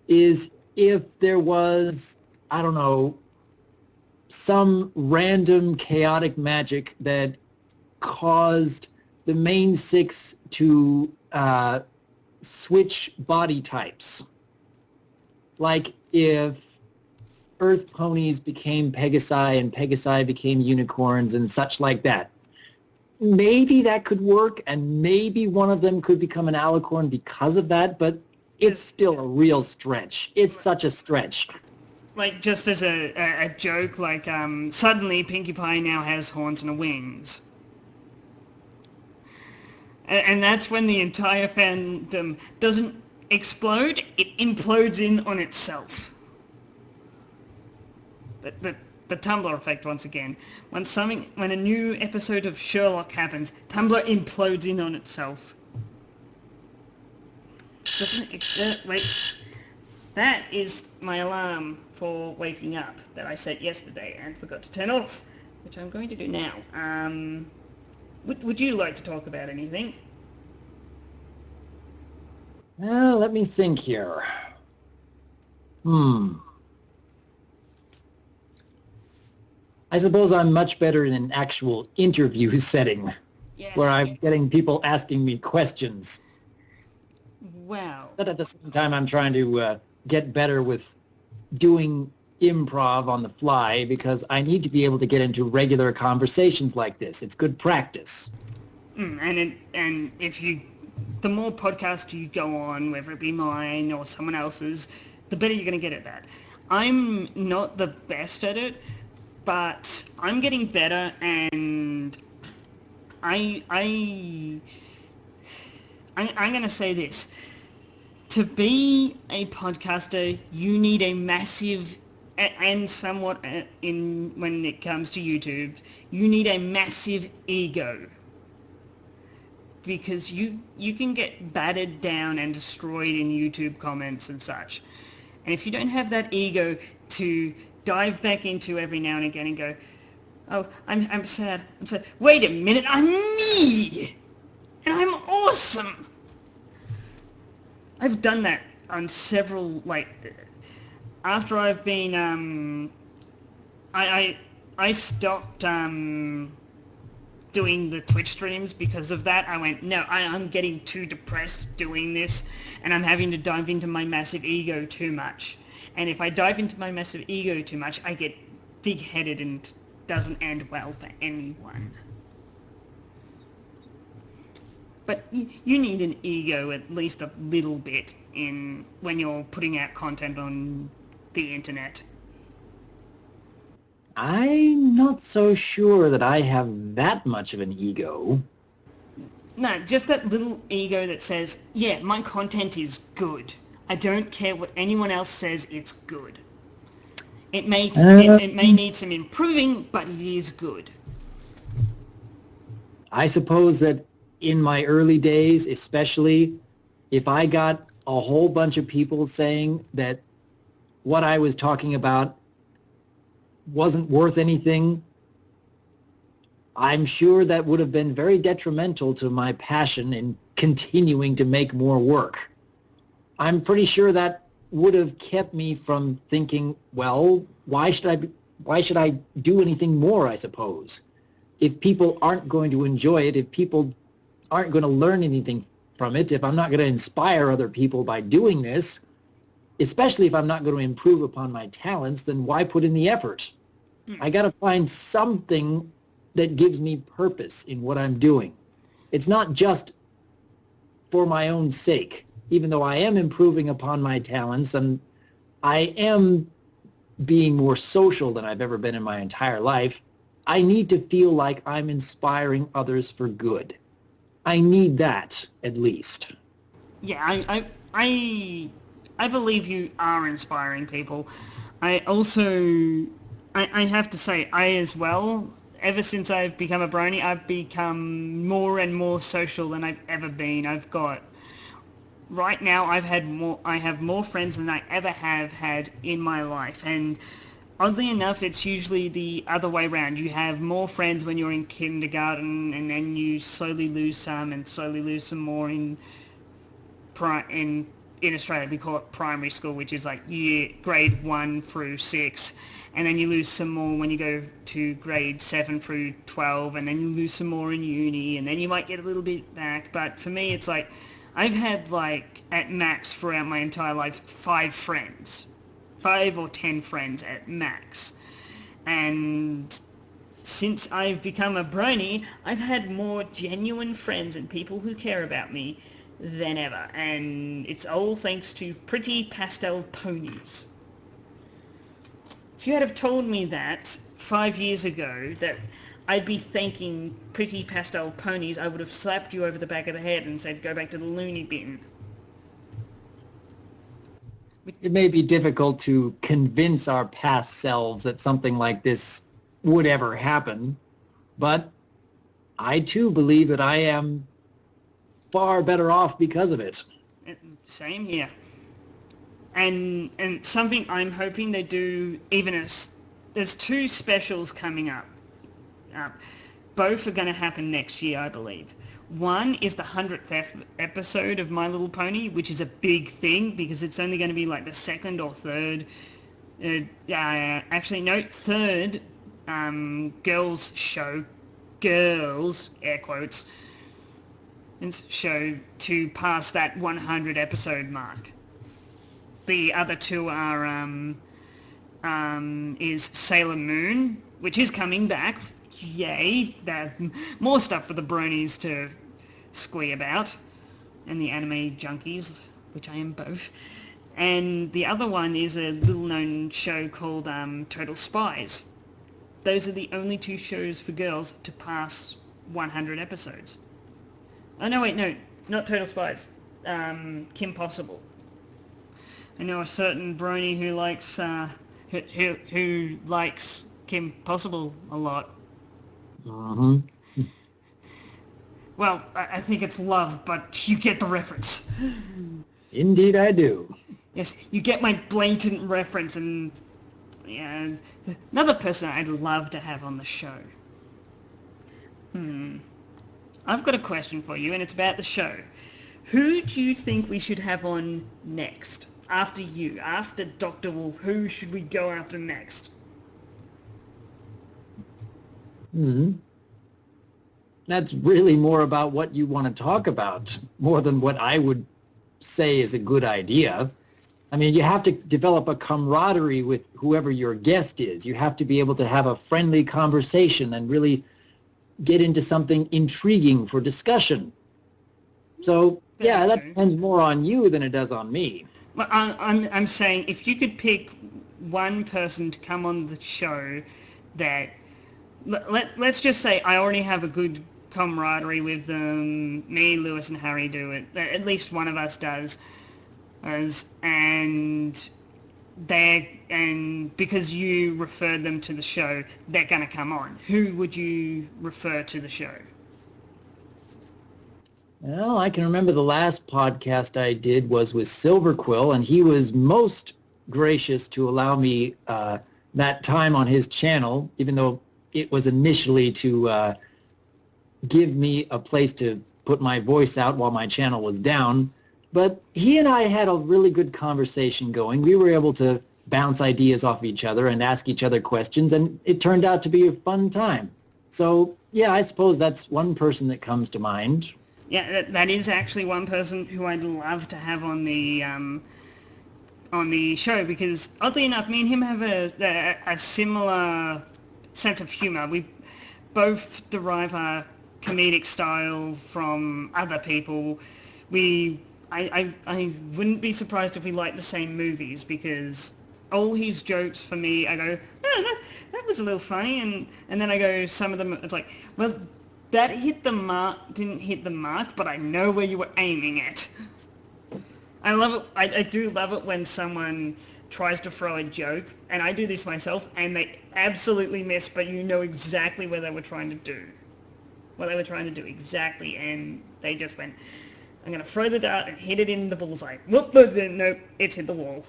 is if there was, I don't know, some random chaotic magic that caused the main six to switch body types. Like if Earth ponies became Pegasi and Pegasi became unicorns and such like that. Maybe that could work, and maybe one of them could become an alicorn because of that, but it's still a real stretch. It's such a stretch. Like, just as a joke, like, suddenly Pinkie Pie now has horns and wings. And that's when the entire fandom doesn't explode, it implodes in on itself. The Tumblr effect once again. When a new episode of Sherlock happens, Tumblr implodes in on itself. Doesn't it? Wait. That is my alarm for waking up that I set yesterday and forgot to turn off, which I'm going to do now. Would you like to talk about anything? Well, let me think here. I suppose I'm much better in an actual interview setting where Yes. I'm getting people asking me questions. Wow. But at the same time, I'm trying to get better with doing improv on the fly because I need to be able to get into regular conversations like this. It's good practice. And if you, the more podcasts you go on, whether it be mine or someone else's, the better you're going to get at that. I'm not the best at it, but I'm getting better, and I, I, I'm going to say this. To be a podcaster, you need a massive, and somewhat in when it comes to YouTube, you need a massive ego. Because you can get battered down and destroyed in YouTube comments and such. And if you don't have that ego to dive back into every now and again and go, oh, I'm sad, I'm sad. Wait a minute, I'm me! And I'm awesome! I've done that on several, like, after I've been, I stopped, doing the Twitch streams because of that. I went, no, I'm getting too depressed doing this, and I'm having to dive into my massive ego too much. And if I dive into my massive ego too much, I get big-headed and doesn't end well for anyone. But you need an ego at least a little bit in when you're putting out content on the internet. I'm not so sure that I have that much of an ego. No, just that little ego that says, yeah, my content is good. I don't care what anyone else says, it's good. It may need some improving, but it is good. I suppose that in my early days, especially, if I got a whole bunch of people saying that what I was talking about wasn't worth anything, I'm sure that would have been very detrimental to my passion in continuing to make more work. I'm pretty sure that would have kept me from thinking, well, why should I do anything more, I suppose? If people aren't going to enjoy it, if people aren't going to learn anything from it, if I'm not going to inspire other people by doing this, especially if I'm not going to improve upon my talents, then why put in the effort? I got to find something that gives me purpose in what I'm doing. It's not just for my own sake, even though I am improving upon my talents and I am being more social than I've ever been in my entire life. I need to feel like I'm inspiring others for good. I need that, at least. Yeah, I believe you are inspiring people. I also, I have to say, I as well, ever since I've become a brony, I've become more and more social than I've ever been. Right now, I have more friends than I ever have had in my life. And oddly enough, it's usually the other way around. You have more friends when you're in kindergarten, and then you slowly lose some and slowly lose some more in in Australia we call it primary school, which is like grade 1 through 6, and then you lose some more when you go to grade 7 through 12, and then you lose some more in uni, and then you might get a little bit back. But for me, it's like I've had, like, at max throughout my entire life, 5 or 10 friends at max. And since I've become a brony, I've had more genuine friends and people who care about me than ever. And it's all thanks to pretty pastel ponies. If you had have told me that 5 years ago, that I'd be thanking pretty pastel ponies, I would have slapped you over the back of the head and said, go back to the loony bin. It may be difficult to convince our past selves that something like this would ever happen, but I too believe that I am far better off because of it. Same here. And something I'm hoping they do, even as there's two specials coming up, both are going to happen next year, I believe. One is the 100th episode of My Little Pony, which is a big thing because it's only going to be like the second or third, third girls show, girls, air quotes, show to pass that 100 episode mark. The other two are is Sailor Moon, which is coming back. Yay! More stuff for the bronies to squee about, and the anime junkies, which I am both. And the other one is a little-known show called Total Spies. Those are the only two shows for girls to pass 100 episodes. Oh no, wait, no, not Total Spies. Kim Possible. I know a certain brony who likes who likes Kim Possible a lot. Uh-huh. Well, I think it's love, but you get the reference. Indeed I do. Yes, you get my blatant reference, and yeah, another person I'd love to have on the show. I've got a question for you, and it's about the show. Who do you think we should have on next? After you, after Dr. Wolf, who should we go after next? That's really more about what you want to talk about, more than what I would say is a good idea. I mean, you have to develop a camaraderie with whoever your guest is. You have to be able to have a friendly conversation and really get into something intriguing for discussion. So, yeah, that depends more on you than it does on me. Well, I'm saying if you could pick one person to come on the show that, let's just say I already have a good camaraderie with them, me, Lewis and Harry do it, at least one of us does, and because you referred them to the show, they're going to come on. Who would you refer to the show? Well, I can remember the last podcast I did was with Silver Quill, and he was most gracious to allow me that time on his channel, even though it was initially to give me a place to put my voice out while my channel was down. But he and I had a really good conversation going. We were able to bounce ideas off each other and ask each other questions, and it turned out to be a fun time. So, yeah, I suppose that's one person that comes to mind. Yeah, that is actually one person who I'd love to have on the show, because oddly enough, me and him have a similar sense of humor. We both derive our comedic style from other people. I wouldn't be surprised if we liked the same movies, because all his jokes for me, I go, oh, that was a little funny, and then I go, some of them, it's like, well, that didn't hit the mark, but I know where you were aiming at. I love it. I do love it when someone tries to throw a joke, and I do this myself, and they absolutely miss, but you know exactly where they were trying to do. What they were trying to do exactly, and they just went, I'm going to throw the dart and hit it in the bullseye. Whoop, nope, it's hit the wall.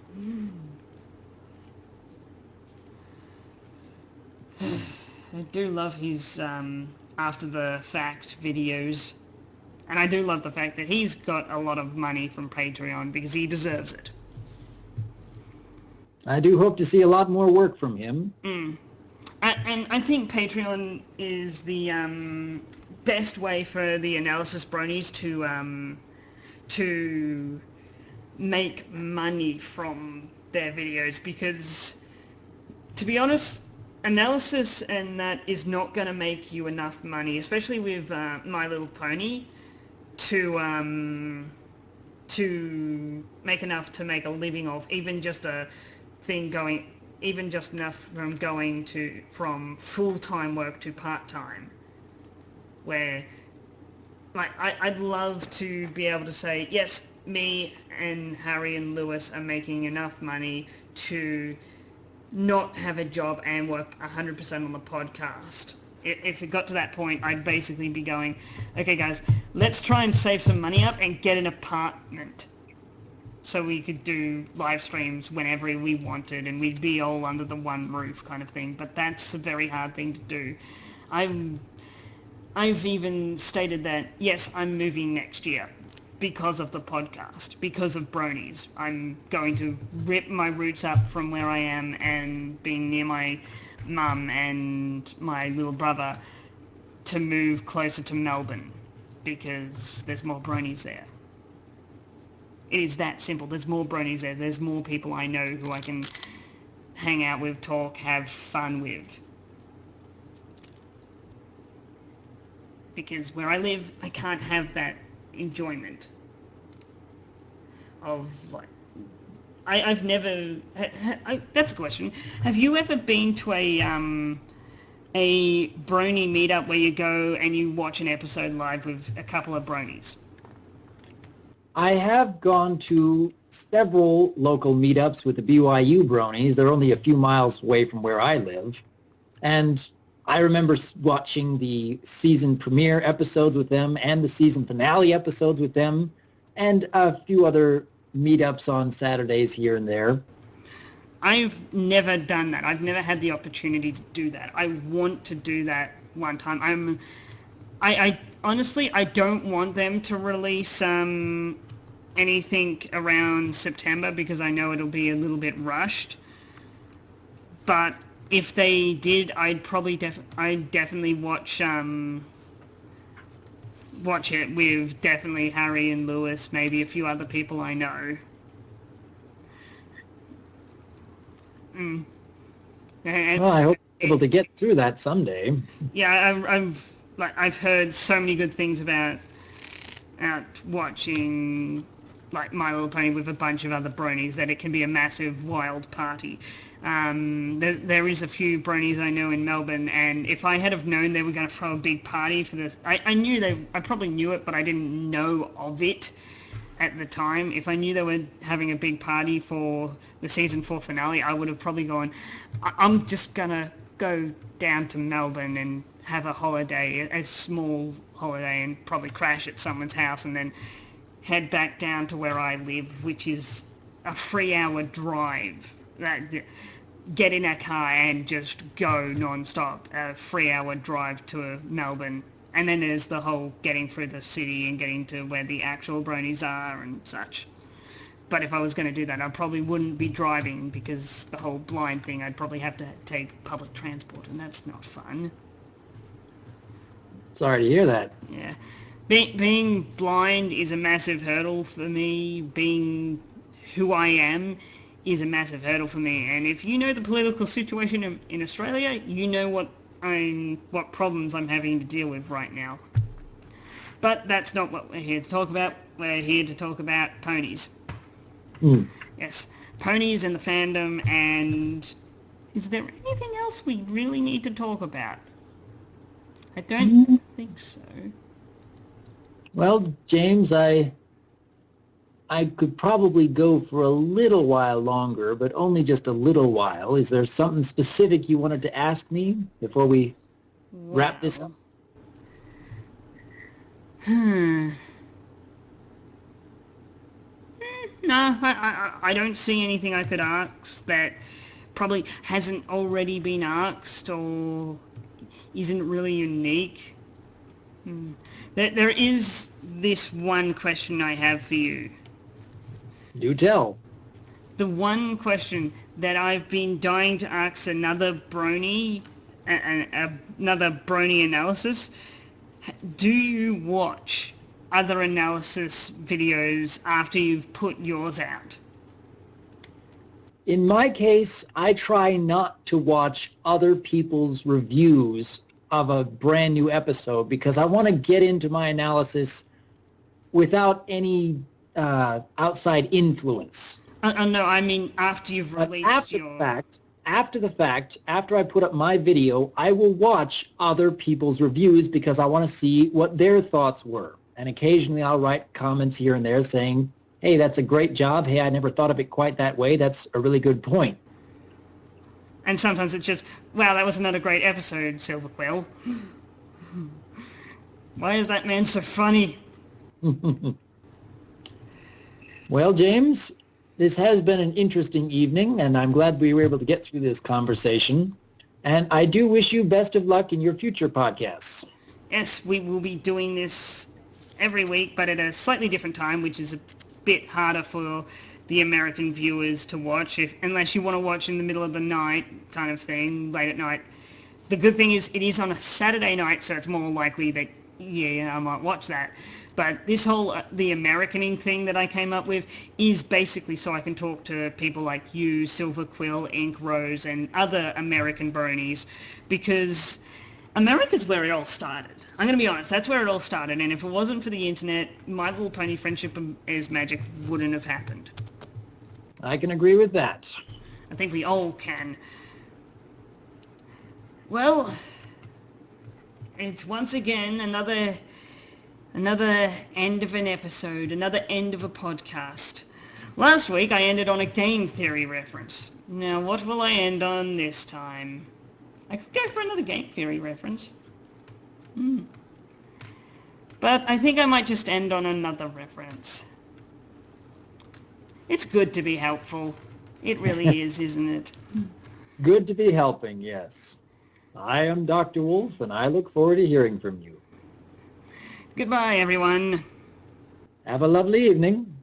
I do love his after the fact videos, and I do love the fact that he's got a lot of money from Patreon, because he deserves it. I do hope to see a lot more work from him. And I think Patreon is the best way for the analysis bronies to make money from their videos, because, to be honest, analysis and that is not going to make you enough money, especially with My Little Pony, to make enough to make a living off, even just a thing going, even just enough from going from full-time work to part-time, where, like, I'd love to be able to say, yes, me and Harry and Lewis are making enough money to not have a job and work 100% on the podcast. If it got to that point, I'd basically be going, okay guys, let's try and save some money up and get an apartment so we could do live streams whenever we wanted, and we'd be all under the one roof kind of thing. But that's a very hard thing to do. I've even stated that, yes, I'm moving next year because of the podcast, because of bronies. I'm going to rip my roots up from where I am and being near my mum and my little brother to move closer to Melbourne because there's more bronies there. It is that simple. There's more bronies there. There's more people I know who I can hang out with, talk, have fun with. Because where I live, I can't have that enjoyment of, like, I've never... that's a question. Have you ever been to a brony meetup where you go and you watch an episode live with a couple of bronies? I have gone to several local meetups with the BYU bronies. They're only a few miles away from where I live. And I remember watching the season premiere episodes with them and the season finale episodes with them and a few other meetups on Saturdays here and there. I've never done that. I've never had the opportunity to do that. I want to do that one time. I honestly, I don't want them to release anything around September because I know it'll be a little bit rushed. But if they did, I'd probably I'd definitely watch it with definitely Harry and Lewis, maybe a few other people I know. And Well, I hope you're able to get through that someday. yeah, I've heard so many good things about watching like My Little Pony with a bunch of other bronies that it can be a massive wild party. There is a few bronies I know in Melbourne, and if I had have known they were going to throw a big party for this, I probably knew it, but I didn't know of it at the time. If I knew they were having a big party for the season 4 finale, I would have probably gone, I'm just going to go down to Melbourne and have a holiday, a small holiday, and probably crash at someone's house and then head back down to where I live, which is a 3-hour drive. Get in a car and just go non-stop, a 3-hour drive to Melbourne. And then there's the whole getting through the city and getting to where the actual bronies are and such. But if I was going to do that, I probably wouldn't be driving because the whole blind thing, I'd probably have to take public transport, and that's not fun. Sorry to hear that. Yeah. Being blind is a massive hurdle for me. Being who I am is a massive hurdle for me. And if you know the political situation in Australia, you know what problems I'm having to deal with right now. But that's not what we're here to talk about. We're here to talk about ponies. Yes, ponies and the fandom. And is there anything else we really need to talk about? I don't think so. Well, James, I could probably go for a little while longer, but only just a little while. Is there something specific you wanted to ask me before we wrap this up? No, I don't see anything I could ask that probably hasn't already been asked or isn't really unique. There is this one question I have for you. Do tell. The one question that I've been dying to ask another brony analysis. Do you watch other analysis videos after you've put yours out? In my case, I try not to watch other people's reviews of a brand new episode because I want to get into my analysis without any outside influence. No, I mean after you've released After the fact, after I put up my video, I will watch other people's reviews because I want to see what their thoughts were. And occasionally I'll write comments here and there saying, hey, that's a great job. Hey, I never thought of it quite that way. That's a really good point. And sometimes it's just, wow, that was another great episode, Silver Quill. Why is that man so funny? Well, James, this has been an interesting evening, and I'm glad we were able to get through this conversation. And I do wish you best of luck in your future podcasts. yes, we will be doing this every week, but at a slightly different time, which is a bit harder for the American viewers to watch, unless you want to watch in the middle of the night kind of thing, late at night. The good thing is it is on a Saturday night, so it's more likely that, yeah, I might watch that. But this whole, the Americaning thing that I came up with is basically so I can talk to people like you, Silver Quill, Ink Rose, and other American bronies, because America's where it all started. I'm going to be honest, that's where it all started, and if it wasn't for the internet, My Little Pony Friendship as Magic wouldn't have happened. I can agree with that. I think we all can. Well, it's once again another end of an episode, another end of a podcast. Last week I ended on a game theory reference. Now what will I end on this time? I could go for another game theory reference. But I think I might just end on another reference. It's good to be helpful. It really is, isn't it? Good to be helping, yes. I am Dr. Wolf, and I look forward to hearing from you. Goodbye, everyone. Have a lovely evening.